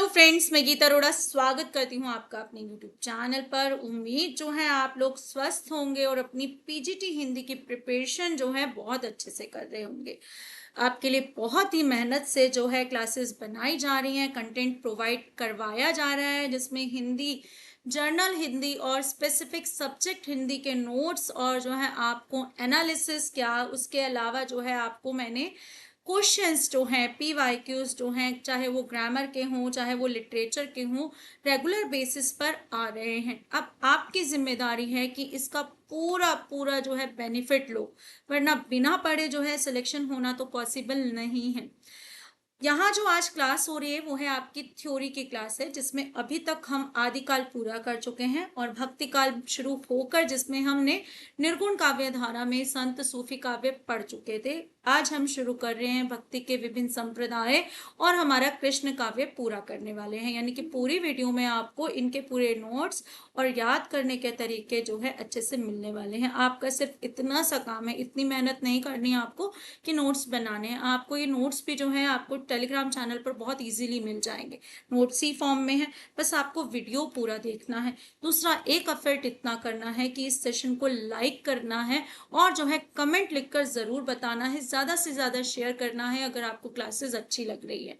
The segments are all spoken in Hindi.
हेलो फ्रेंड्स, मैं गीता अरोड़ा स्वागत करती हूँ आपका अपने यूट्यूब चैनल पर। उम्मीद जो है आप लोग स्वस्थ होंगे और अपनी पीजीटी हिंदी की प्रिपरेशन जो है बहुत अच्छे से कर रहे होंगे। आपके लिए बहुत ही मेहनत से जो है क्लासेस बनाई जा रही हैं, कंटेंट प्रोवाइड करवाया जा रहा है, जिसमें हिंदी जर्नल हिंदी और स्पेसिफिक सब्जेक्ट हिंदी के नोट्स और जो है आपको एनालिसिस क्या, उसके अलावा जो है आपको मैंने क्वेश्चंस जो हैं पीवाईक्यूज जो हैं, चाहे वो ग्रामर के हों चाहे वो लिटरेचर के हों, रेगुलर बेसिस पर आ रहे हैं। अब आपकी जिम्मेदारी है कि इसका पूरा पूरा जो है बेनिफिट लो, वरना बिना पढ़े जो है सिलेक्शन होना तो पॉसिबल नहीं है। यहाँ जो आज क्लास हो रही है वो है आपकी थ्योरी की क्लास है, जिसमें अभी तक हम आदिकाल पूरा कर चुके हैं और भक्ति काल शुरू होकर जिसमें हमने निर्गुण काव्य धारा में संत सूफी काव्य पढ़ चुके थे। आज हम शुरू कर रहे हैं भक्ति के विभिन्न संप्रदाय और हमारा कृष्ण काव्य पूरा करने वाले हैं। यानी कि पूरी वीडियो में आपको इनके पूरे नोट्स और याद करने के तरीके जो है अच्छे से मिलने वाले हैं। आपका सिर्फ इतना सा काम है, इतनी मेहनत नहीं करनी है आपको कि नोट्स बनाने हैं। आपको ये नोट्स भी जो है आपको टेलीग्राम चैनल पर बहुत इजीली मिल जाएंगे, नोट्स ही फॉर्म में है, बस आपको वीडियो पूरा देखना है। दूसरा एक एफर्ट इतना करना है कि इस सेशन को लाइक करना है और जो है कमेंट लिखकर जरूर बताना है, ज्यादा से ज्यादा शेयर करना है अगर आपको क्लासेस अच्छी लग रही है।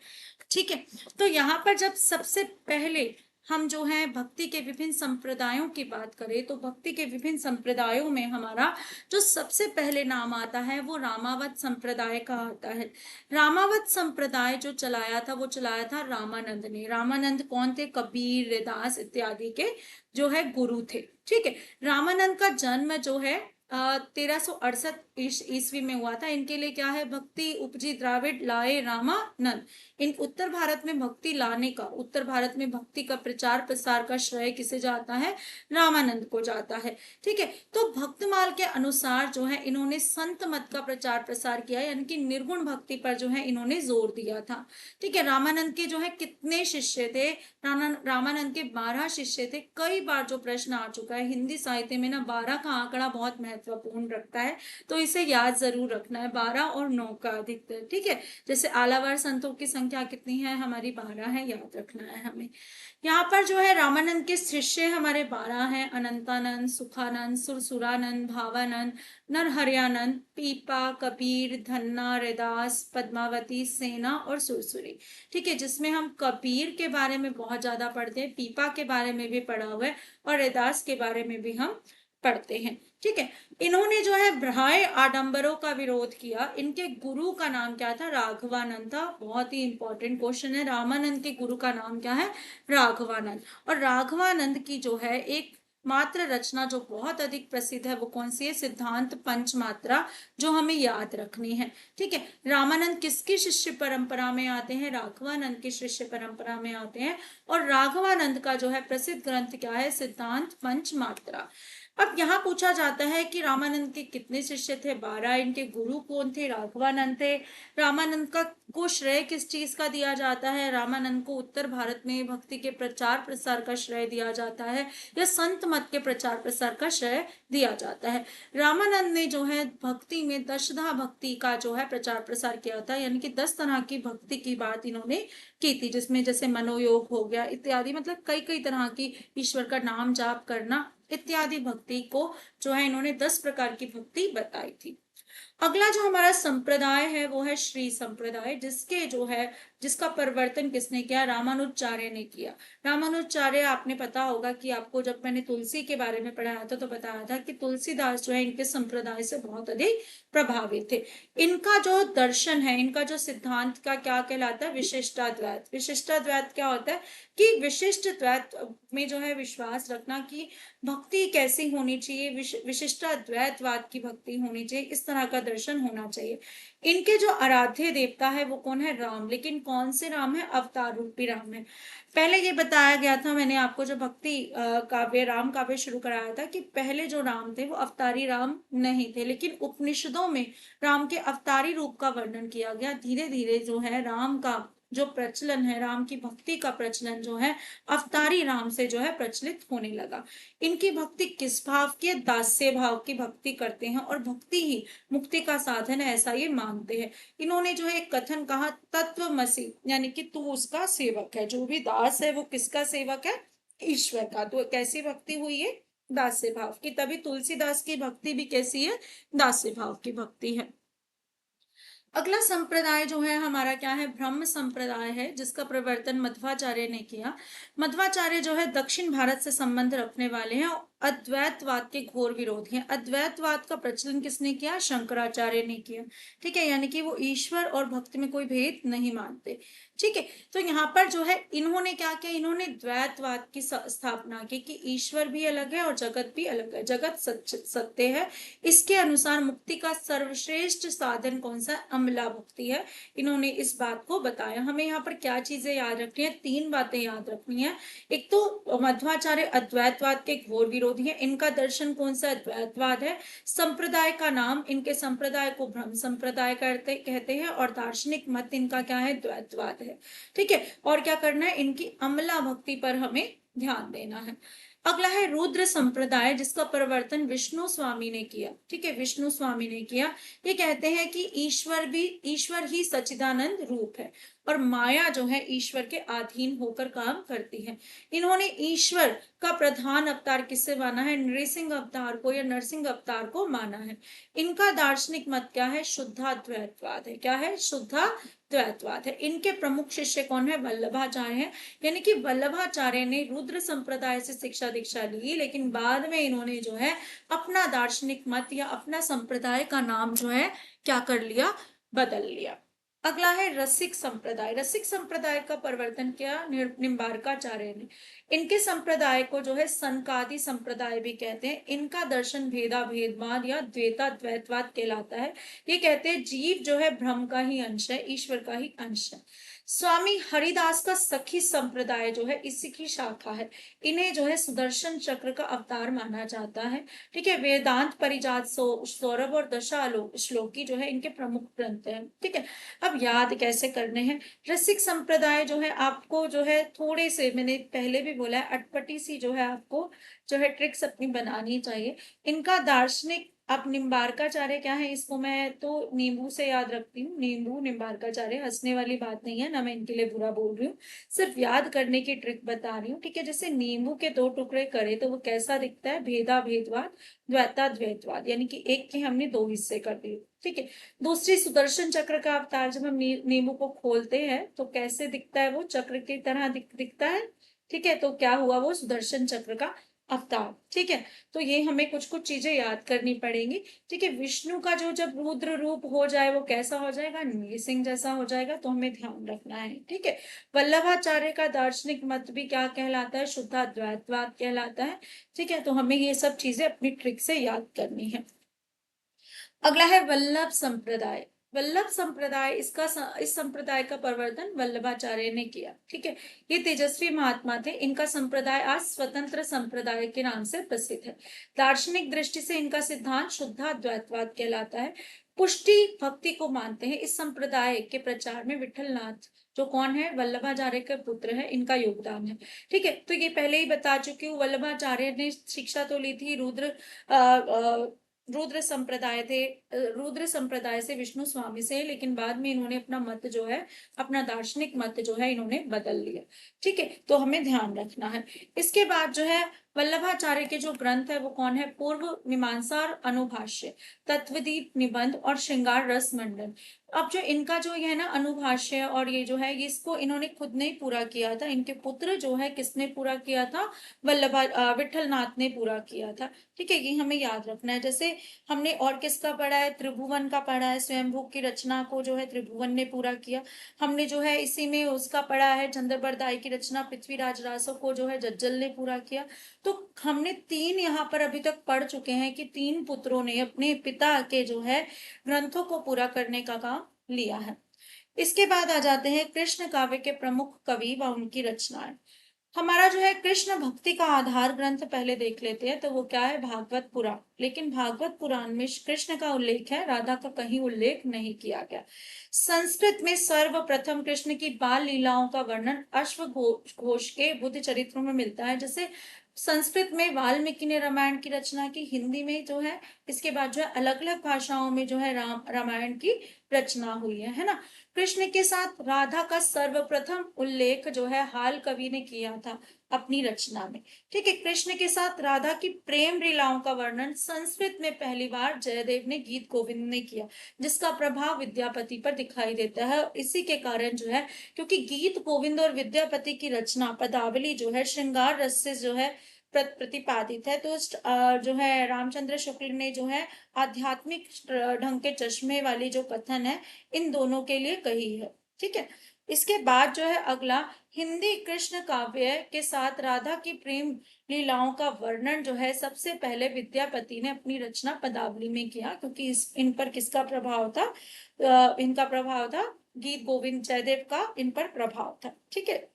ठीक है, तो यहाँ पर जब सबसे पहले हम जो है भक्ति के विभिन्न संप्रदायों की बात करें तो भक्ति के विभिन्न संप्रदायों में हमारा जो सबसे पहले नाम आता है वो रामावत संप्रदाय का आता है। रामावत संप्रदाय जो चलाया था वो चलाया था रामानंद ने। रामानंद कौन थे? कबीर, रैदास इत्यादि के जो है गुरु थे। ठीक है, रामानंद का जन्म जो है 1368 ईस्वी में हुआ था। इनके लिए क्या है? भक्ति उपजी द्राविड़ लाए रामानंद। इन उत्तर भारत में भक्ति लाने का, उत्तर भारत में भक्ति का प्रचार प्रसार का श्रेय किसे जाता है? रामानंद को जाता है। ठीक है, तो भक्तमाल के अनुसार जो है इन्होंने संत मत का प्रचार प्रसार किया, यानी कि निर्गुण भक्ति पर जो है इन्होंने जोर दिया था। ठीक है, रामानंद के जो है कितने शिष्य थे? रामानंद के 12 शिष्य थे। कई बार जो प्रश्न आ चुका है हिंदी साहित्य में ना, 12 का आंकड़ा बहुत महत्वपूर्ण रखता है, तो इसे याद जरूर रखना है, 12 और 9 का अधिकतर। ठीक है, जैसे आलावार संतों की संख्या कितनी है? हमारी 12 है, याद रखना है हमें। यहाँ पर जो है रामानंद के शिष्य हमारे 12 हैं: अनंतानंद, सुखानंद, सुरसुरानंद, भावानंद, नरहरियानंद, पीपा, कबीर, धन्ना, रैदास, पद्मावती, सेना और सुरसुरी। ठीक है, जिसमें हम कबीर के बारे में बहुत ज्यादा पढ़ते हैं, पीपा के बारे में भी पढ़ा हुआ है और रैदास के बारे में भी हम पढ़ते हैं। ठीक है, इन्होंने जो है भ्राय आडंबरों का विरोध किया। इनके गुरु का नाम क्या था? राघवानंद था। बहुत ही इंपॉर्टेंट क्वेश्चन है, रामानंद के गुरु का नाम क्या है? राघवानंद। और राघवानंद की जो है एक मात्र रचना जो बहुत अधिक प्रसिद्ध है वो कौन सी है? सिद्धांत पंचमात्रा, जो हमें याद रखनी है। ठीक है, रामानंद किसकी शिष्य परंपरा में आते हैं? राघवानंद की शिष्य परंपरा में आते हैं। और राघवानंद का जो है प्रसिद्ध ग्रंथ क्या है? सिद्धांत पंचमात्रा। अब यहाँ पूछा जाता है कि रामानंद के कितने शिष्य थे? 12। इनके गुरु कौन थे? राघवानंद थे। रामानंद का को श्रेय किस चीज का दिया जाता है? रामानंद को उत्तर भारत में भक्ति के प्रचार प्रसार का श्रेय दिया जाता है या संत मत के प्रचार प्रसार का श्रेय दिया जाता है? रामानंद ने जो है भक्ति में दशधा भक्ति का जो है प्रचार प्रसार किया था, यानी कि 10 तरह की भक्ति की बात इन्होंने की थी, जिसमें जैसे मनोयोग हो गया इत्यादि, मतलब कई कई तरह की ईश्वर का नाम जाप करना इत्यादि भक्ति को जो है इन्होंने 10 प्रकार की भक्ति बताई थी। अगला जो हमारा संप्रदाय है वो है श्री संप्रदाय, जिसके जो है जिसका परिवर्तन किसने किया? रामानुजाचार्य ने किया। रामानुजाचार्य, आपने पता होगा कि आपको जब मैंने तुलसी के बारे में पढ़ाया था तो बताया था कि तुलसीदास जो है इनके संप्रदाय से बहुत अधिक प्रभावित थे। इनका जो दर्शन है, इनका जो सिद्धांत का क्या कहलाता है? विशिष्टाद्वैत। विशिष्टाद्वैत क्या होता है? कि विशिष्ट द्वैत में जो है विश्वास रखना कि भक्ति कैसी होनी चाहिए, विशिष्टाद्वैतवाद की भक्ति होनी चाहिए, इस तरह का दर्शन होना चाहिए। इनके जो आराध्य देवता है वो कौन है? राम। लेकिन कौन से राम है? अवतार रूपी राम है। पहले ये बताया गया था मैंने आपको, जब भक्ति काव्य राम काव्य शुरू कराया था, कि पहले जो राम थे वो अवतारी राम नहीं थे, लेकिन उपनिषदों में राम के अवतारी रूप का वर्णन किया गया। धीरे धीरे जो है राम का जो प्रचलन है, राम की भक्ति का प्रचलन जो है अवतारी राम से जो है प्रचलित होने लगा। इनकी भक्ति किस भाव की है? दास्य भाव की भक्ति करते हैं और भक्ति ही मुक्ति का साधन है, ऐसा ये मानते हैं। इन्होंने जो है एक कथन कहा, तत्वमसि, यानी कि तू उसका सेवक है। जो भी दास है वो किसका सेवक है? ईश्वर का। तो कैसी भक्ति हुई है? दास्य भाव की। तभी तुलसीदास की भक्ति भी कैसी है? दास्य भाव की भक्ति है। अगला संप्रदाय जो है हमारा क्या है? ब्रह्म संप्रदाय है, जिसका प्रवर्तन मध्वाचार्य ने किया। मध्वाचार्य जो है दक्षिण भारत से संबंध रखने वाले हैं और अद्वैतवाद के घोर विरोधी हैं। अद्वैतवाद का प्रचलन किसने किया? शंकराचार्य ने किया। ठीक है, यानी कि वो ईश्वर और भक्ति में कोई भेद नहीं मानते। ठीक है, तो यहाँ पर जो है इन्होंने क्या किया? इन्होंने द्वैतवाद की स्थापना की कि ईश्वर भी अलग है और जगत भी अलग है, जगत सत्य है। इसके अनुसार मुक्ति का सर्वश्रेष्ठ साधन कौन सा? अमला भक्ति है। इन्होंने इस बात को बताया। हमें यहाँ पर क्या चीजें याद रखनी है? 3 बातें याद रखनी है। एक तो मध्वाचार्य अद्वैतवाद के घोर विरोधी है। इनका दर्शन कौन सा? अद्वैतवाद है। संप्रदाय का नाम, इनके संप्रदाय को ब्रह्म संप्रदाय कहते हैं और दार्शनिक मत इनका क्या है? द्वैतवाद है। ठीक है, और क्या करना है? इनकी अमला भक्ति पर हमें ध्यान देना है। अगला है रुद्र संप्रदाय, जिसका प्रवर्तन विष्णु स्वामी ने किया। ठीक है, विष्णु स्वामी ने किया। ये कहते हैं कि ईश्वर ही सच्चिदानंद रूप है और माया जो है ईश्वर के अधीन होकर काम करती है। इन्होंने ईश्वर का प्रधान अवतार किससे माना है? नृसिंह अवतार को या नरसिंह अवतार को माना है। इनका दार्शनिक मत क्या है? शुद्धाद्वैतवाद है। क्या है? शुद्धाद्वैतवाद है। इनके प्रमुख शिष्य कौन है? वल्लभाचार्य हैं। यानी कि वल्लभाचार्य ने रुद्र संप्रदाय से शिक्षा दीक्षा ली, लेकिन बाद में इन्होंने जो है अपना दार्शनिक मत या अपना संप्रदाय का नाम जो है क्या कर लिया? बदल लिया। अगला है रसिक संप्रदाय। रसिक संप्रदाय का प्रवर्तन किया निम्बार्काचार्य ने। इनके संप्रदाय को जो है सनकादि संप्रदाय भी कहते हैं। इनका दर्शन भेदा भेदवाद या द्वैता द्वैतवाद कहलाता है। ये कहते हैं जीव जो है ब्रह्म का ही अंश है, ईश्वर का ही अंश है। स्वामी हरिदास का सखी संप्रदाय जो है इसी की शाखा है। इन्हें जो है सुदर्शन चक्र का अवतार माना जाता है। ठीक है, वेदांत परिजात सौरभ और श्लोकी जो है इनके प्रमुख ग्रंथ हैं। ठीक है, अब याद कैसे करने हैं? रसिक संप्रदाय जो है आपको जो है थोड़े से, मैंने पहले भी बोला है, अटपटी सी जो है आपको जो है ट्रिक्स अपनी बनानी चाहिए। इनका दार्शनिक, अब निम्बार्काचार्य क्या है? इसको मैं तो नींबू से याद रखती हूँ। नींबू निम्बार्काचार्य, हंसने वाली बात नहीं है ना, मैं इनके लिए बुरा बोल रही हूँ, सिर्फ याद करने की ट्रिक बता रही हूँ। ठीक है, जैसे नींबू के 2 टुकड़े करे तो वो कैसा दिखता है? भेदा भेदवाद, द्वैता द्वैतवाद, यानी कि एक के हमने 2 हिस्से कर दिए। ठीक है, दूसरी सुदर्शन चक्र का अवतार, जब हम नींबू को खोलते हैं तो कैसे दिखता है? वो चक्र की तरह दिखता है। ठीक है, तो क्या हुआ? वो सुदर्शन चक्र का अवतार। ठीक है, तो ये हमें कुछ कुछ चीजें याद करनी पड़ेंगी। ठीक है, विष्णु का जो जब रुद्र रूप हो जाए वो कैसा हो जाएगा? नृसिंह जैसा हो जाएगा, तो हमें ध्यान रखना है। ठीक है, वल्लभाचार्य का दार्शनिक मत भी क्या कहलाता है? शुद्धाद्वैतवाद कहलाता है। ठीक है, तो हमें ये सब चीजें अपनी ट्रिक से याद करनी है। अगला है वल्लभ संप्रदाय। वल्लभ संप्रदाय, इस संप्रदाय का प्रवर्तन वल्लभाचार्य ने किया। ठीक है, ये तेजस्वी महात्मा थे। इनका संप्रदाय आज स्वतंत्र संप्रदाय के नाम से प्रसिद्ध है। दार्शनिक दृष्टि से इनका सिद्धांत शुद्धाद्वैतवाद कहलाता है। पुष्टि भक्ति को मानते हैं। इस संप्रदाय के प्रचार में विठलनाथ, जो कौन है? वल्लभाचार्य के पुत्र है, इनका योगदान है। ठीक है, तो ये पहले ही बता चुकी हूँ। वल्लभाचार्य ने शिक्षा तो ली थी रुद्र संप्रदाय से, विष्णु स्वामी से, लेकिन बाद में इन्होंने अपना मत जो है, अपना दार्शनिक मत जो है इन्होंने बदल लिया। ठीक है, तो हमें ध्यान रखना है। इसके बाद जो है वल्लभाचार्य के जो ग्रंथ है वो कौन है? पूर्व मीमांसा और अनुभाष्य, तत्वदीप निबंध और श्रृंगार रस मंडन। अब जो इनका जो है ना अनुभाष्य और ये जो है, इसको इन्होंने खुद ने पूरा किया था। इनके पुत्र जो है किसने पूरा किया था? विठलनाथ ने पूरा किया था। ठीक है, ये हमें याद रखना है। जैसे हमने और किसका पढ़ा है? त्रिभुवन का पढ़ा है। स्वयंभू की रचना को जो है त्रिभुवन ने पूरा किया। हमने जो है इसी में उसका पढ़ा है, चंद्रबरदाई की रचना पृथ्वीराज रासो को जो है जज्जल ने पूरा किया। तो हमने 3 यहाँ पर अभी तक पढ़ चुके हैं कि 3 पुत्रों ने अपने पिता के जो है ग्रंथों को पूरा करने का काम लिया है। इसके बाद आ जाते हैं कृष्ण काव्य के प्रमुख कवि व उनकी रचनाएं। हमारा जो है कृष्ण भक्ति का आधार ग्रंथ पहले देख लेते हैं, तो वो क्या है, भागवत पुराण। लेकिन भागवत पुराण में कृष्ण का उल्लेख है, राधा का कहीं उल्लेख नहीं किया गया। संस्कृत में सर्वप्रथम कृष्ण की बाल लीलाओं का वर्णन घोष के बुद्ध चरित्रों में मिलता है। जैसे संस्कृत में वाल्मीकि ने रामायण की रचना की, हिंदी में जो है, इसके बाद जो है अलग अलग भाषाओं में जो है रामायण की रचना हुई है ना। कृष्ण के साथ राधा का सर्वप्रथम उल्लेख जो है हाल कवि ने किया था अपनी रचना में। ठीक है, कृष्ण के साथ राधा की प्रेम लीलाओं का वर्णन संस्कृत में पहली बार जयदेव ने गीत गोविंद ने किया, जिसका प्रभाव विद्यापति पर दिखाई देता है। इसी के कारण जो है, क्योंकि गीत गोविंद और विद्यापति की रचना पदावली जो है श्रृंगार रस से जो है प्रतिपादित है, तो जो है रामचंद्र शुक्ल ने जो है आध्यात्मिक ढंग के चश्मे वाली जो कथन है इन दोनों के लिए कही है। ठीक है, इसके बाद जो है अगला, हिंदी कृष्ण काव्य के साथ राधा की प्रेम लीलाओं का वर्णन जो है सबसे पहले विद्यापति ने अपनी रचना पदावली में किया, क्योंकि इन पर किसका प्रभाव था, इनका प्रभाव था गीत गोविंद जयदेव का इन पर प्रभाव था। ठीक है,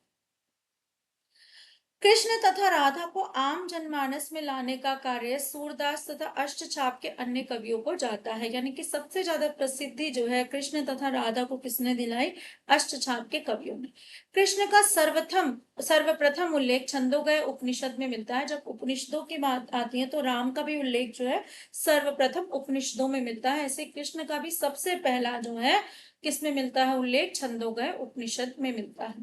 कृष्ण तथा राधा को आम जनमानस में लाने का कार्य सूरदास तथा अष्टछाप के अन्य कवियों को जाता है। यानी कि सबसे ज्यादा प्रसिद्धि जो है कृष्ण तथा राधा को किसने दिलाई, अष्टछाप के कवियों ने। कृष्ण का सर्वप्रथम उल्लेख छंदोगय उपनिषद में मिलता है। जब उपनिषदों की बात आती है तो राम का भी उल्लेख जो है सर्वप्रथम उपनिषदों में मिलता है, ऐसे कृष्ण का भी सबसे पहला जो है किसमें मिलता है उल्लेख, छंदोगय उपनिषद में मिलता है।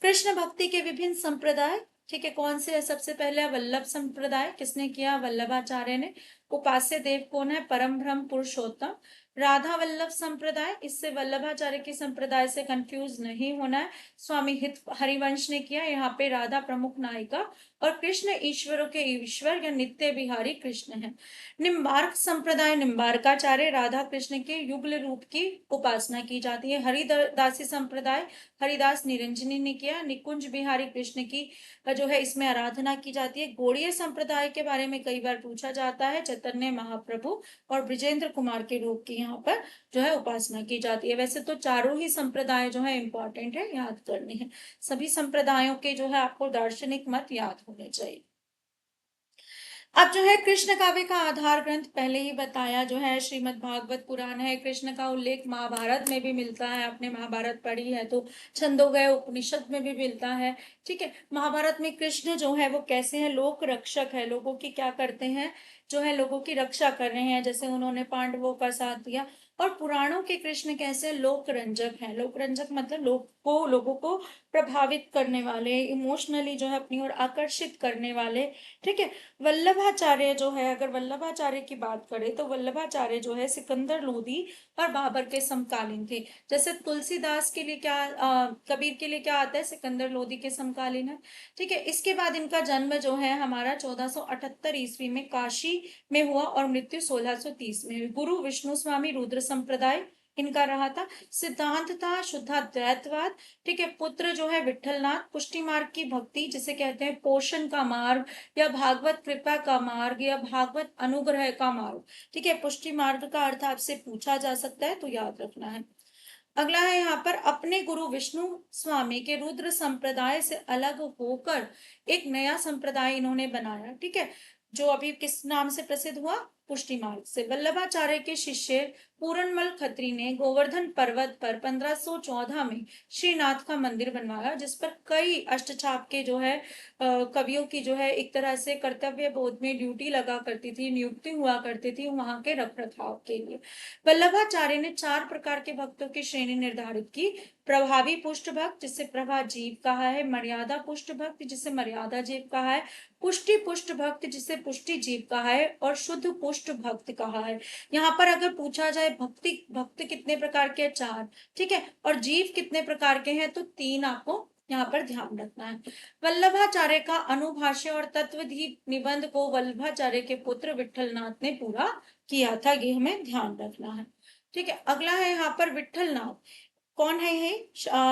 कृष्ण भक्ति के विभिन्न संप्रदाय, ठीक है, कौन से है, सबसे पहले वल्लभ संप्रदाय, किसने किया, वल्लभाचार्य ने। उपास्य देव कौन है, परम ब्रह्म पुरुषोत्तम। राधा वल्लभ संप्रदाय, इससे वल्लभाचार्य के संप्रदाय से कंफ्यूज नहीं होना है, स्वामी हित हरिवंश ने किया। यहाँ पे राधा प्रमुख नायिका और कृष्ण ईश्वरों के ईश्वर या नित्य बिहारी कृष्ण है। निम्बार्क संप्रदाय, निम्बार्काचार्य, राधा कृष्ण के युगल रूप की उपासना की जाती है। हरिदासी संप्रदाय, हरिदास निरंजनी ने किया। निकुंज बिहारी कृष्ण की जो है इसमें आराधना की जाती है। गौड़ीय संप्रदाय के बारे में कई बार पूछा जाता है, चैतन्य महाप्रभु और ब्रिजेंद्र कुमार के रूप की यहाँ पर जो है उपासना की जाती है। वैसे तो चारों ही संप्रदाय जो है इंपॉर्टेंट है, याद करने हैं। सभी संप्रदायों के जो है आपको दार्शनिक मत याद होने चाहिए। अब जो है कृष्ण काव्य का आधार ग्रंथ पहले ही बताया जो है श्रीमद् भागवत पुराण है। कृष्ण का उल्लेख महाभारत में भी मिलता है, आपने महाभारत पढ़ी है तो छंदोगय उपनिषद में भी मिलता है। ठीक है, महाभारत में कृष्ण जो है वो कैसे हैं, लोक रक्षक है, लोगों की क्या करते हैं, जो है लोगों की रक्षा कर रहे हैं, जैसे उन्होंने पांडवों का साथ दिया। और पुराणों के कृष्ण कैसे, लोक रंजक है। लोक रंजक मतलब लोगों को प्रभावित करने वाले, इमोशनली जो है अपनी ओर आकर्षित करने वाले। ठीक है, वल्लभाचार्य जो है, अगर वल्लभाचार्य की बात करें तो वल्लभाचार्य जो है सिकंदर लोदी और बाबर के समकालीन थे। जैसे तुलसीदास के लिए क्या, कबीर के लिए क्या आता है, सिकंदर लोदी के समकालीन है। ठीक है, इसके बाद इनका जन्म जो है हमारा 1478 ईस्वी में काशी में हुआ और मृत्यु 1630 में हुई। गुरु विष्णु स्वामी रुद्र संप्रदाय इनका रहा था। सिद्धांत था शुद्धाद्वैतवाद। ठीक है, पुत्र जो है विठलनाथ, पुष्टि मार्ग की भक्ति जिसे कहते हैं पोषण का मार्ग या भागवत कृपा का मार्ग या भागवत अनुग्रह का मार्ग। ठीक है, पुष्टि मार्ग का अर्थ आपसे पूछा जा सकता है तो याद रखना है। अगला है यहाँ पर, अपने गुरु विष्णु स्वामी के रुद्र संप्रदाय से अलग होकर एक नया संप्रदाय इन्होंने बनाया। ठीक है, जो अभी किस नाम से प्रसिद्ध हुआ, पुष्टि मार्ग से। वल्लभाचार्य के शिष्य पूरनमल खत्री ने गोवर्धन पर्वत पर 1514 में श्रीनाथ का मंदिर बनवाया, जिस पर कई अष्टछाप के जो है कवियों की जो है एक तरह से कर्तव्य बोध में ड्यूटी लगा करती थी, नियुक्ति हुआ करती थी वहां के रख रखाव के लिए। वल्लभाचार्य ने 4 प्रकार के भक्तों की श्रेणी निर्धारित की। प्रभावी पुष्ट भक्त जिसे प्रभा जीव कहा है, मर्यादा पुष्ट भक्त जिसे मर्यादा जीव कहा है, पुष्टि पुष्ट भक्त जिसे पुष्टि जीव कहा है और शुद्ध पुष्ट भक्त कहा है। यहाँ पर अगर पूछा जाए भक्ति भक्त कितने प्रकार के, 4। ठीक है, और जीव कितने प्रकार के हैं, तो 3 आपको यहाँ पर ध्यान रखना है। वल्लभाचार्य का अनुभाष्य और तत्वदीप निबंध को वल्लभाचार्य के पुत्र विठलनाथ ने पूरा किया था, ये हमें ध्यान रखना है। ठीक है, अगला है यहाँ पर विठलनाथ। कौन है ये?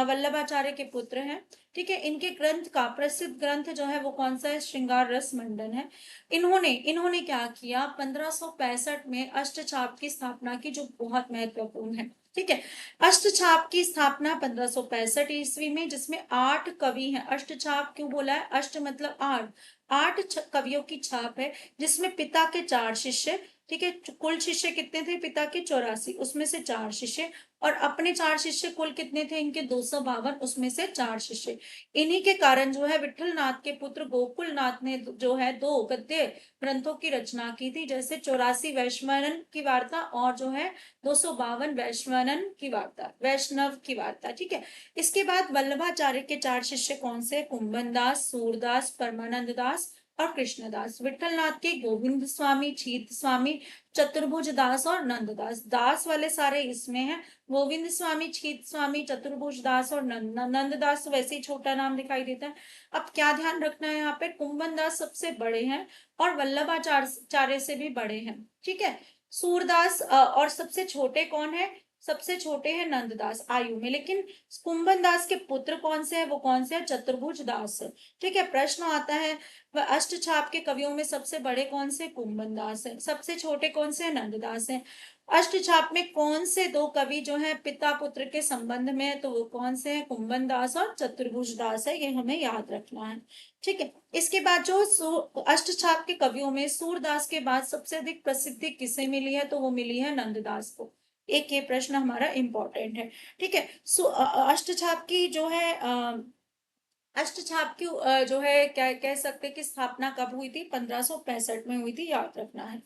वल्लभाचार्य के पुत्र हैं। ठीक है, इनके ग्रंथ का प्रसिद्ध ग्रंथ जो है वो कौन सा है? श्रृंगार रस मंडन है। इन्होंने इन्होंने क्या किया? 1565 में अष्टछाप की स्थापना की, जो बहुत महत्वपूर्ण है। ठीक है, अष्टछाप की स्थापना 1565 ईस्वी में, जिसमें 8 कवि हैं। अष्टछाप क्यों बोला है? अष्ट मतलब 8, 8 कवियों की छाप है, जिसमें पिता के 4 शिष्य। ठीक है, कुल शिष्य कितने थे पिता के? 84, उसमें से 4 शिष्य। और अपने 4 शिष्य कुल कितने थे इनके? 252, उसमें से 4 शिष्य। इन्हीं के कारण जो है विठल नाथ के पुत्र गोकुल नाथ ने जो है 2 गद्य ग्रंथों की रचना की थी, जैसे 84 वैश्वानन की वार्ता और जो है 252 वैश्वानन की वार्ता, वैष्णव की वार्ता। ठीक है, इसके बाद वल्लभाचार्य के 4 शिष्य कौन से? कुंभन दास, सूरदास, परमानंद दास और कृष्णदास। विठल नाथ के गोविंद स्वामी, छीत स्वामी, चतुर्भुज दास और नंददास। दास वाले सारे इसमें हैं। गोविंद स्वामी, छीत स्वामी, चतुर्भुज दास और नंददास वैसे ही छोटा नाम दिखाई देता है। अब क्या ध्यान रखना है यहाँ पे? कुंभन दास सबसे बड़े हैं और वल्लभाचार्य से भी बड़े हैं। ठीक है, सूरदास और सबसे छोटे कौन है? सबसे छोटे हैं नंददास आयु में। लेकिन कुंभन दास के पुत्र कौन से हैं? वो कौन से हैं? चतुर्भुज दास है। ठीक है, प्रश्न आता है वह अष्टछाप के कवियों में सबसे बड़े कौन से? कुंभन दास है। सबसे छोटे कौन से? नंददास है। अष्टछाप में कौन से 2 कवि जो है पिता पुत्र के संबंध में है? तो वो कौन से हैं? कुंभन दास और चतुर्भुज दास है, ये हमें याद रखना है। ठीक है, इसके बाद जो अष्टछाप के कवियों में सूरदास के बाद सबसे अधिक प्रसिद्धि किसे मिली है? तो वो मिली है नंददास को। एक ये प्रश्न हमारा इंपॉर्टेंट है। ठीक है, अष्टछाप की जो है अष्टछाप की जो है क्या कह सकते हैं कि स्थापना कब हुई थी? 1565 में हुई थी, याद रखना है।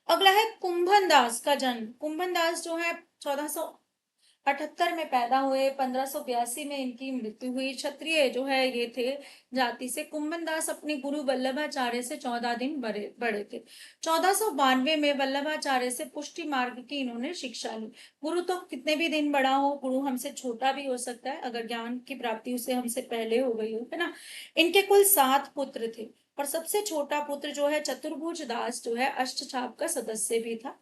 अगला है कुंभन दास का जन्म। कुंभन दास जो है 1478 में पैदा हुए, 1582 में इनकी मृत्यु हुई। क्षत्रिय जो है ये थे जाति से। कुंभन दास अपने गुरु वल्लभाचार्य से 14 दिन बड़े बड़े थे। 1492 में वल्लभाचार्य से पुष्टि मार्ग की इन्होंने शिक्षा ली। गुरु तो कितने भी दिन बड़ा हो, गुरु हमसे छोटा भी हो सकता है, अगर ज्ञान की प्राप्ति उसे हमसे पहले हो गई हो, है ना। इनके कुल 7 पुत्र थे और सबसे छोटा पुत्र जो है चतुर्भुज दास जो है अष्टछाप का सदस्य भी था।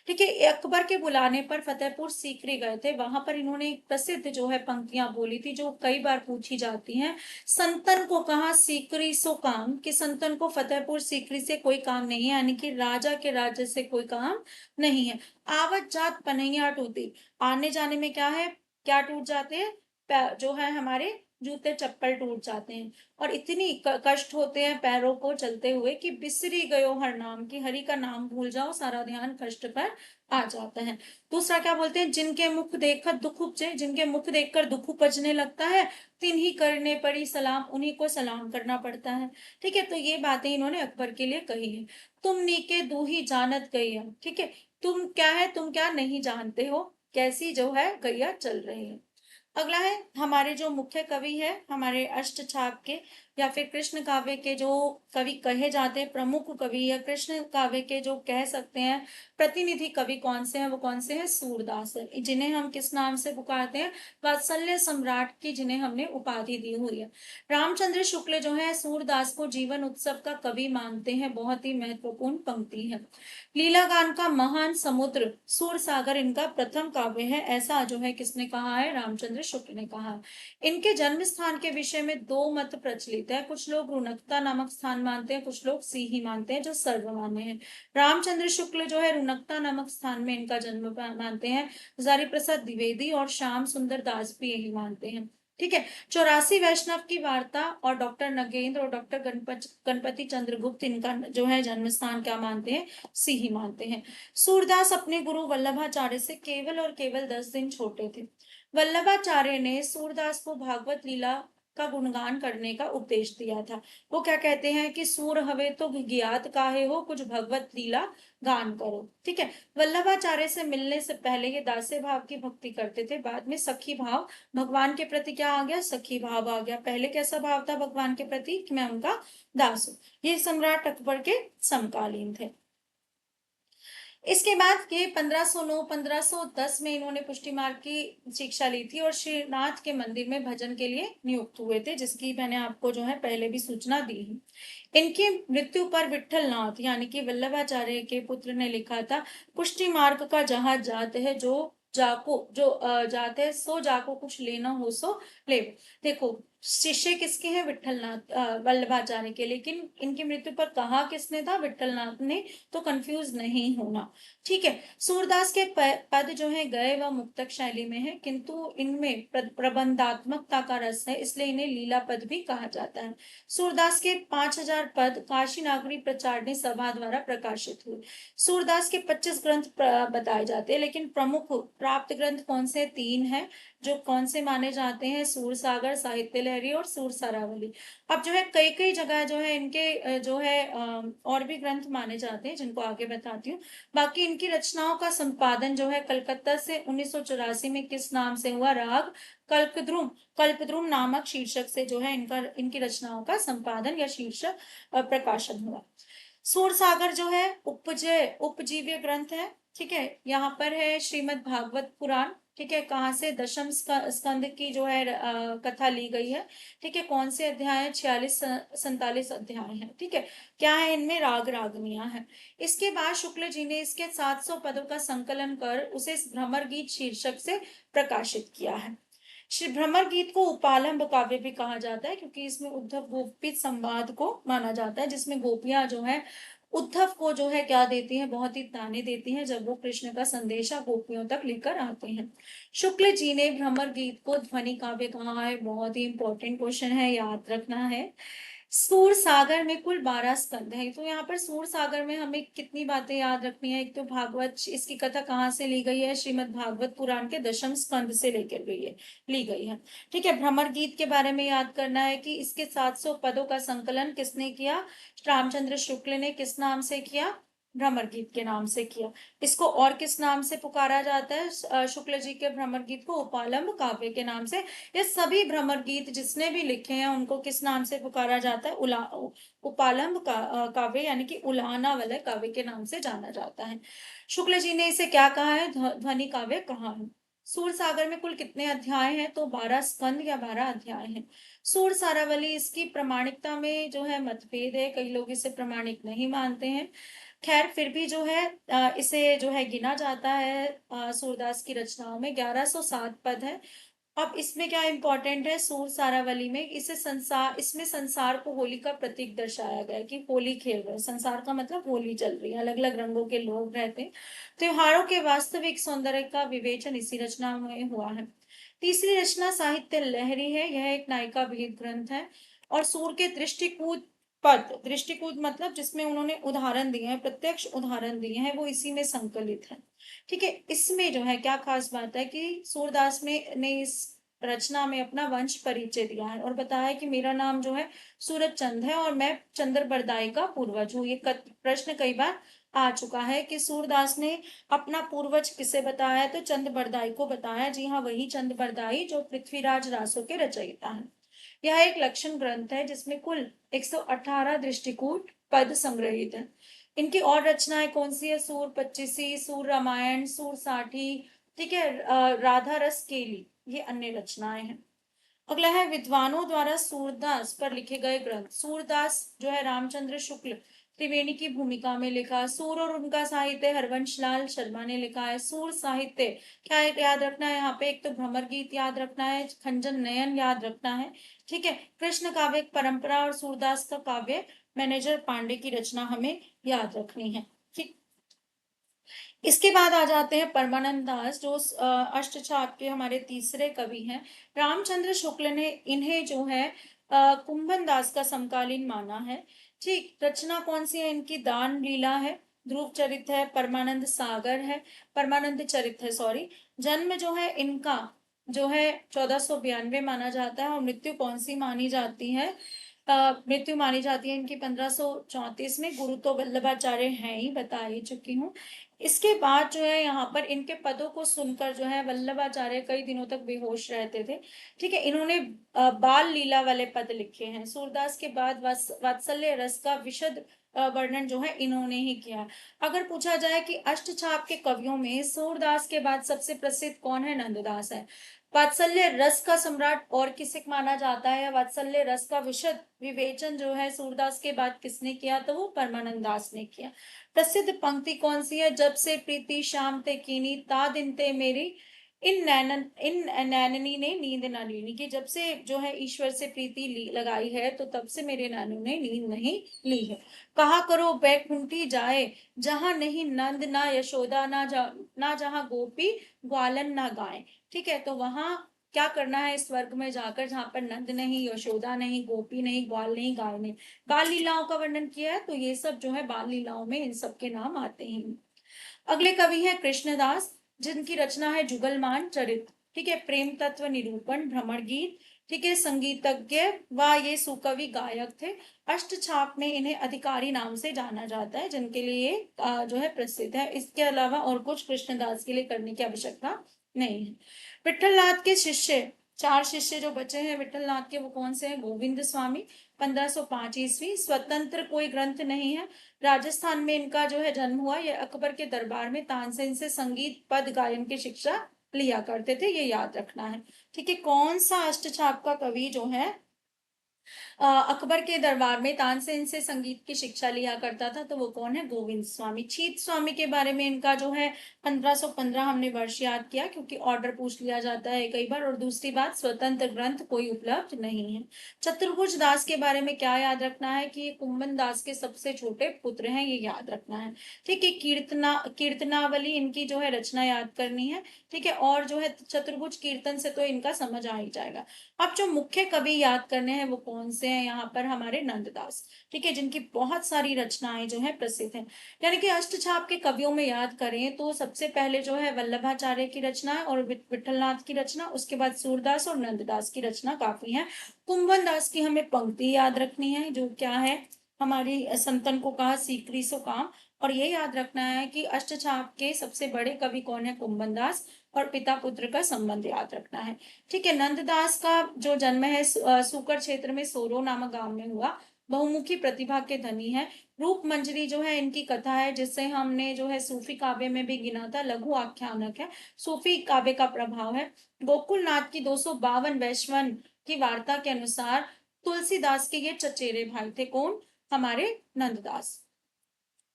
ठीक है, अकबर के बुलाने पर फतेहपुर सीकरी गए थे। वहां पर इन्होंने एक प्रसिद्ध जो है पंक्तियां बोली थी, जो कई बार पूछी जाती हैं। संतन को कहा सीकरी सो काम, कि संतन को फतेहपुर सीकरी से कोई काम नहीं है, यानी कि राजा के राज्य से कोई काम नहीं है। आवत जात पनैया टूटी, आने जाने में क्या है? क्या टूट जाते हैं? जो है हमारे जूते चप्पल टूट जाते हैं। और इतनी कष्ट होते हैं पैरों को चलते हुए कि बिसरी गयो हर नाम, की हरि का नाम भूल जाओ, सारा ध्यान कष्ट पर आ जाता है। दूसरा क्या बोलते हैं? जिनके मुख देखकर दुख उपजे, जिनके मुख देखकर दुख उपजने लगता है, तिन्ही करने पड़ी सलाम, उन्हीं को सलाम करना पड़ता है। ठीक है, तो ये बातें इन्होंने अकबर के लिए कही है। तुम नीके दूही जानत गैया। ठीक है, तुम क्या है? तुम क्या नहीं जानते हो कैसी जो है गैया चल रही है। अगला है हमारे जो मुख्य कवि है हमारे अष्टछाप के या फिर कृष्ण काव्य के जो कवि कहे जाते हैं, प्रमुख कवि या कृष्ण काव्य के जो कह सकते हैं प्रतिनिधि कवि कौन से हैं? वो कौन से हैं? सूरदास है, जिन्हें हम किस नाम से पुकारते हैं? वात्सल्य सम्राट की जिन्हें हमने उपाधि दी हुई है। रामचंद्र शुक्ल जो है सूरदास को जीवन उत्सव का कवि मानते हैं, बहुत ही महत्वपूर्ण पंक्ति है। लीला गान का महान समुद्र सूर सागर इनका प्रथम काव्य है, ऐसा जो है किसने कहा है? रामचंद्र शुक्ल ने कहा। इनके जन्म स्थान के विषय में 2 मत प्रचलित है। कुछ लोग रुनकता नामक स्थान मानते हैं, कुछ लोग सीही मानते हैं, जो सर्वमान्य है। रामचंद्र शुक्ल जो है रुनकता नामक स्थान में इनका जन्म मानते हैं। हजारी प्रसाद द्विवेदी और श्याम सुंदर दास भी यही मानते हैं। ठीक है, 84 वैष्णव की वार्ता और डॉक्टर नगेंद्र और डॉक्टर गणपति चंद्रगुप्त इनका जो है जन्म स्थान क्या मानते हैं? सिंही मानते हैं। सूरदास अपने गुरु वल्लभाचार्य से केवल और केवल 10 दिन छोटे थे। वल्लभाचार्य ने सूरदास को भागवत लीला का गुणगान करने का उपदेश दिया था। वो क्या कहते हैं कि सूर हवे तो ज्ञात काहे हो, कुछ भगवत लीला गान करो। ठीक है, वल्लभाचार्य से मिलने से पहले ये दास्य भाव की भक्ति करते थे, बाद में सखी भाव, भगवान के प्रति क्या आ गया? सखी भाव आ गया। पहले कैसा भाव था भगवान के प्रति? कि मैं उनका दास हूँ। ये सम्राट अकबर के समकालीन थे। इसके बाद ये 1509 1510 में इन्होंने पुष्टि मार्ग की शिक्षा ली थी और श्रीनाथ के मंदिर में भजन के लिए नियुक्त हुए थे, जिसकी मैंने आपको जो है पहले भी सूचना दी है। इनकी मृत्यु पर विठल नाथ यानी कि वल्लभाचार्य के पुत्र ने लिखा था, पुष्टि मार्ग का जहाज जात है जो जाको जो जाते हैं सो जाको, कुछ लेना हो सो ले। देखो, शिष्य किसके हैं? विट्ठलनाथ वल्लभाचार्य के। लेकिन इनकी मृत्यु पर कहा किसने था? विट्ठलनाथ ने। तो कंफ्यूज नहीं होना, ठीक है। सूरदास के पद जो है गए व मुक्तक शैली में है, किंतु इनमें प्रबंधात्मकता का रस है, इसलिए इन्हें लीला पद भी कहा जाता है। सूरदास के 5000 पद काशी नागरी प्रचारणी सभा द्वारा प्रकाशित हुए। सूरदास के 25 ग्रंथ बताए जाते हैं, लेकिन प्रमुख प्राप्त ग्रंथ कौन से? 3 है, जो कौन से माने जाते हैं? सूर सागर, साहित्य लहरी और सूर सारावली। अब जो है कई कई जगह जो है इनके जो है और भी ग्रंथ माने जाते हैं, जिनको आगे बताती हूँ। बाकी इनकी रचनाओं का संपादन जो है कलकत्ता से 1984 में किस नाम से हुआ? राग कल्पद्रुम, कल्पद्रुम नामक शीर्षक से जो है इनकी रचनाओं का संपादन या शीर्षक प्रकाशन हुआ। सूरसागर जो है उपजीव्य ग्रंथ है, ठीक है। यहाँ पर है श्रीमद् भागवत पुराण, ठीक है। कहाँ से? दशम स्कंद की जो है कथा ली गई है, ठीक है। कौन से अध्याय है? 46 47 अध्याय है, ठीक है। क्या है इनमें? राग रागनियां है। इसके बाद शुक्ल जी ने इसके 700 पदों का संकलन कर उसे भ्रमर गीत शीर्षक से प्रकाशित किया है। श्री भ्रमर गीत को उपालंब काव्य भी कहा जाता है, क्योंकि इसमें उद्धव गोपी संवाद को माना जाता है, जिसमें गोपियां जो है उद्धव को जो है क्या देती हैं? बहुत ही ताने देती हैं, जब वो कृष्ण का संदेशा गोपियों तक लेकर आते हैं। शुक्ल जी ने भ्रमर गीत को ध्वनि काव्य कहा है। बहुत ही इंपॉर्टेंट क्वेश्चन है, याद रखना है। सूर सागर में कुल 12 स्कंद है। तो यहाँ पर सूर सागर में हमें कितनी बातें याद रखनी है? एक तो भागवत, इसकी कथा कहाँ से ली गई है? श्रीमद् भागवत पुराण के दशम स्कंद से लेकर गई है, ली गई है, ठीक है। भ्रमर गीत के बारे में याद करना है कि इसके 700 पदों का संकलन किसने किया? रामचंद्र शुक्ल ने। किस नाम से किया? भ्रमर गीत के नाम से किया। इसको और किस नाम से पुकारा जाता है? शुक्ल जी के भ्रमर गीत को उपालंब काव्य के नाम से। ये सभी भ्रमर गीत जिसने भी लिखे हैं उनको किस नाम से पुकारा जाता है? उपालंब काव्य, यानी कि उलाहना वाले काव्य के नाम से जाना जाता है। शुक्ल जी ने इसे क्या कहा है? ध्वनि काव्य कहा है। सूर सागर में कुल कितने अध्याय हैं? तो 12 स्कंद या 12 अध्याय हैं। सूर सारावली, इसकी प्रमाणिकता में जो है मतभेद है, कई लोग इसे प्रमाणिक नहीं मानते हैं। खैर फिर भी जो है इसे जो है गिना जाता है सूरदास की रचनाओं में। 1107 पद है। अब इसमें क्या इंपॉर्टेंट है? सूर सारावली में इसे संसार, इसमें संसार को होली का प्रतीक दर्शाया गया है, कि होली खेल रहे हैं। संसार का मतलब होली चल रही है, अलग अलग रंगों के लोग रहते हैं। त्योहारों के वास्तविक सौंदर्य का विवेचन इसी रचना में हुआ है। तीसरी रचना साहित्य लहरी है। यह एक नायिका भेद ग्रंथ है, और सूर के दृष्टिकूट पद, दृष्टिकूट मतलब जिसमें उन्होंने उदाहरण दिए हैं, प्रत्यक्ष उदाहरण दिए हैं, वो इसी में संकलित है, ठीक है। इसमें जो है क्या खास बात है कि सूरदास में ने इस रचना में अपना वंश परिचय दिया है और बताया कि मेरा नाम जो है सूरज चंद है और मैं चंद्र बरदाई का पूर्वज हूँ। ये प्रश्न कई बार आ चुका है कि सूरदास ने अपना पूर्वज किसे बताया है? तो चंद बरदाई को बताया। जी हाँ, वही चंद बरदाई जो पृथ्वीराज रासो के रचयिता हैं। यह एक लक्षण ग्रंथ है जिसमें कुल 118 दृष्टिकूट पद संग्रहित है। इनकी और रचनाएं कौन सी है? सूर पच्चीसी, सूर रामायण, सूर साठी, ठीक है, राधा रस केली, ये अन्य रचनाएं हैं। अगला है विद्वानों द्वारा सूरदास पर लिखे गए ग्रंथ। सूरदास जो है रामचंद्र शुक्ल त्रिवेणी की भूमिका में लिखा। सूर और उनका साहित्य हरवंश लाल शर्मा ने लिखा है। सूर साहित्य क्या याद रखना है यहाँ पे? एक तो भ्रमर गीत याद रखना है, खंजन नयन याद रखना है, ठीक है। कृष्ण काव्य परंपरा और सूरदास का काव्य मैनेजर पांडे की रचना हमें याद रखनी है, ठीक। इसके बाद आ जाते हैं परमानंद दास, जो अष्टछाप के हमारे तीसरे कवि हैं। रामचंद्र शुक्ल ने इन्हें जो है कुंभन दास का समकालीन माना है, ठीक। रचना कौन सी है इनकी? दान लीला है, ध्रुव चरित है, परमानंद सागर है, परमानंद चरित है, सॉरी। जन्म जो है इनका जो है 1492 माना जाता है, और मृत्यु कौन सी मानी जाती है? मृत्यु मानी जाती है इनकी 1534 में। गुरु तो वल्लभाचार्य हैं ही, बता ही चुकी हूँ। इसके बाद जो है यहाँ पर इनके पदों को सुनकर जो है वल्लभाचार्य कई दिनों तक बेहोश रहते थे, ठीक है। इन्होंने बाल लीला वाले पद लिखे हैं। सूरदास के बाद वात्सल्य रस का विशद वर्णन जो है इन्होंने ही किया है। अगर पूछा जाए कि अष्टछाप के कवियों में सूरदास के बाद सबसे प्रसिद्ध कौन है? नंददास है। वात्सल्य रस का सम्राट और किसे माना जाता है? वात्सल्य रस का विशद विवेचन जो है सूरदास के बाद किसने किया? तो वो परमानंद दास ने किया। प्रसिद्ध पंक्ति कौन सी है? जब से प्रीति शाम ते कीनी ता दिन ते मेरी इन नैननी ने नींद ना लीनी, कि जब से जो है ईश्वर से प्रीति लगाई है तो तब से मेरे नैनों ने नींद नहीं ली है। कहा करो बैकुंठी जाए जहां नहीं नंद ना यशोदा ना जहां गोपी ग्वालन ना गाए। ठीक है, तो वहां क्या करना है? इस स्वर्ग में जाकर जहां पर नंद नहीं, यशोदा नहीं, गोपी नहीं, ग्वाल नहीं, गाय नहीं। बाल लीलाओं का वर्णन किया है, तो ये सब जो है बाल लीलाओं में इन सब के नाम आते हैं। अगले कवि है कृष्णदास, जिनकी रचना है जुगलमान चरित। ठीक है, प्रेम तत्व निरूपण, भ्रमर गीत। ठीक है, संगीतज्ञ व ये सुकवि गायक थे। अष्टछाप में इन्हें अधिकारी नाम से जाना जाता है, जिनके लिए जो है प्रसिद्ध है। इसके अलावा और कुछ कृष्णदास के लिए करने की आवश्यकता नहीं है। विठलनाथ के शिष्य, चार शिष्य जो बचे हैं विठलनाथ के, वो कौन से हैं? गोविंद स्वामी, 1505 ईस्वी। स्वतंत्र कोई ग्रंथ नहीं है। राजस्थान में इनका जो है जन्म हुआ। ये अकबर के दरबार में तानसेन से संगीत पद गायन की शिक्षा लिया करते थे, ये याद रखना है। ठीक है, कौन सा अष्टछाप का कवि जो है अकबर के दरबार में तानसेन से संगीत की शिक्षा लिया करता था? तो वो कौन है? गोविंद स्वामी। छीत स्वामी के बारे में इनका जो है 1515 हमने वर्ष याद किया, क्योंकि ऑर्डर पूछ लिया जाता है कई बार। और दूसरी बात, स्वतंत्र ग्रंथ कोई उपलब्ध नहीं है। चतुर्भुज दास के बारे में क्या याद रखना है? कि ये कुंभन दास के सबसे छोटे पुत्र हैं, ये याद रखना है। ठीक है, कीर्तनावली इनकी जो है रचना याद करनी है। ठीक है, और जो है चतुर्भुज कीर्तन से तो इनका समझ आ ही जाएगा। अब जो मुख्य कवि याद करने हैं वो कौन से हैं? यहाँ पर हमारे नंददास। ठीक है, जिनकी बहुत सारी रचनाएं जो है प्रसिद्ध हैं। यानी कि अष्टछाप के कवियों में याद करें तो सबसे पहले जो है वल्लभाचार्य की रचना है और विठलनाथ की रचना, उसके बाद सूरदास और नंददास की रचना काफी है। कुंभन दास की हमें पंक्ति याद रखनी है, जो क्या है? हमारी संतन को कहा सीकरी सो काम। और ये याद रखना है कि अष्टछाप के सबसे बड़े कवि कौन है? कुंभन दास। और पिता पुत्र का संबंध याद रखना है। ठीक है, नंददास का जो जन्म है सूकर क्षेत्र में सोरो नामक गांव में हुआ। बहुमुखी प्रतिभा के धनी है। रूप मंजरी जो है इनकी कथा है, जिससे हमने जो है सूफी काव्य में भी गिना था। लघु आख्यानक है, सूफी काव्य का प्रभाव है। गोकुलनाथ की 252 वैश्वन की वार्ता के अनुसार तुलसीदास के ये चचेरे भाई थे। कौन? हमारे नंददास।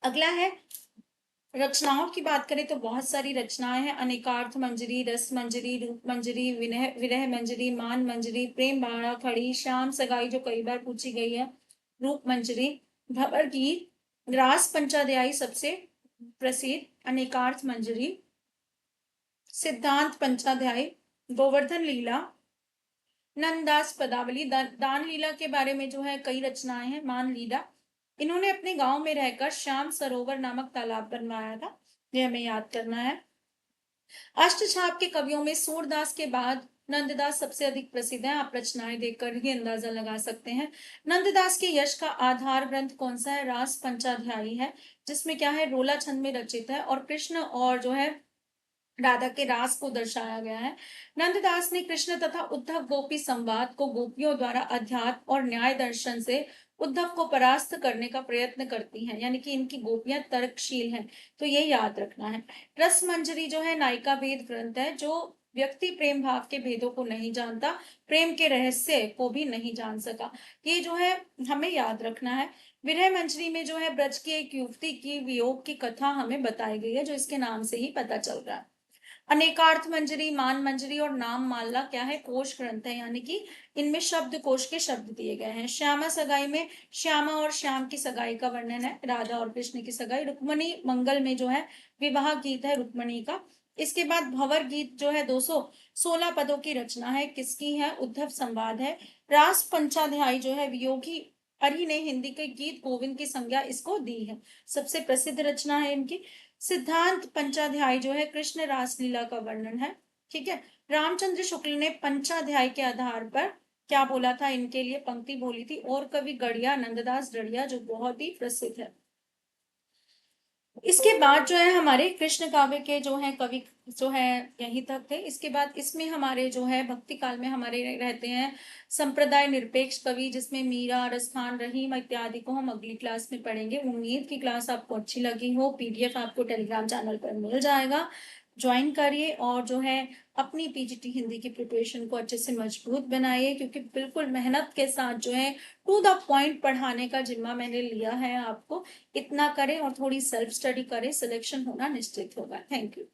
अगला है, रचनाओं की बात करें तो बहुत सारी रचनाएं हैं। अनेकार्थ मंजरी, रस मंजरी, रूप मंजरी, विरह मंजरी, मान मंजरी, प्रेम बाड़ा खड़ी, श्याम सगाई जो कई बार पूछी गई है, रूप मंजरी, भंवर गीत, रास पंचाध्यायी सबसे प्रसिद्ध, अनेकार्थ मंजरी, सिद्धांत पंचाध्यायी, गोवर्धन लीला, नंददास पदावली। दान लीला के बारे में जो है कई रचनाएं हैं। मान लीला, इन्होंने अपने गांव में रहकर श्याम सरोवर नामक तालाब बनवाया था, ये हमें याद करना है। अष्टछाप के कवियों में सूरदास के बाद नंददास सबसे अधिक प्रसिद्ध है। आप रचनाएं देखकर ही अंदाजा लगा सकते हैं। नंददास के यश का आधार ग्रंथ कौन सा है? रास पंचाध्यायी है, जिसमें क्या है? रोला छंद में रचित है और कृष्ण और जो है राधा के रास को दर्शाया गया है। नंददास ने कृष्ण तथा उद्धव गोपी संवाद को गोपियों द्वारा अध्यात्म और न्याय दर्शन से उद्धव को परास्त करने का प्रयत्न करती हैं, यानी कि इनकी गोपियां तर्कशील हैं, तो ये याद रखना है। रस मंजरी जो है नायिका भेद ग्रंथ है, जो व्यक्ति प्रेम भाव के भेदों को नहीं जानता, प्रेम के रहस्य को भी नहीं जान सका, ये जो है हमें याद रखना है। विरह मंजरी में जो है ब्रज की एक युवती की वियोग की कथा हमें बताई गई है, जो इसके नाम से ही पता चल रहा है। अनेकार्थ मंजरी, मान मंजरी और नाम माला क्या है? कोश ग्रंथ है, यानी कि इनमें शब्द कोश के शब्द दिए गए हैं। श्यामा सगाई में श्यामा और श्याम की सगाई का वर्णन है, राधा और कृष्ण की सगाई। रुक्मणी मंगल में जो है विवाह गीत है रुक्मणी का। इसके बाद भंवर गीत जो है 216 पदों की रचना है, किसकी है? उद्धव संवाद है। रास पंचाध्यायी जो है वियोगी हरि ने हिंदी के गीत गोविंद की संज्ञा इसको दी है, सबसे प्रसिद्ध रचना है इनकी। सिद्धांत पंचाध्याय जो है कृष्ण रासलीला का वर्णन है। ठीक है, रामचंद्र शुक्ल ने पंचाध्याय के आधार पर क्या बोला था? इनके लिए पंक्ति बोली थी, और कवि गढ़िया नंददास डढ़िया, जो बहुत ही प्रसिद्ध है। इसके बाद जो है हमारे कृष्ण काव्य के जो है कवि जो है यहीं तक थे। इसके बाद इसमें हमारे जो है भक्ति काल में हमारे रहते हैं संप्रदाय निरपेक्ष कवि, जिसमें मीरा, रसखान, रहीम इत्यादि को हम अगली क्लास में पढ़ेंगे। उम्मीद की क्लास आपको अच्छी लगी हो। पीडीएफ आपको टेलीग्राम चैनल पर मिल जाएगा। ज्वाइन करिए और जो है अपनी पीजीटी हिंदी की प्रिपरेशन को अच्छे से मजबूत बनाइए, क्योंकि बिल्कुल मेहनत के साथ जो है टू द पॉइंट पढ़ाने का जिम्मा मैंने लिया है आपको। इतना करें और थोड़ी सेल्फ स्टडी करें, सिलेक्शन होना निश्चित होगा। Thank you.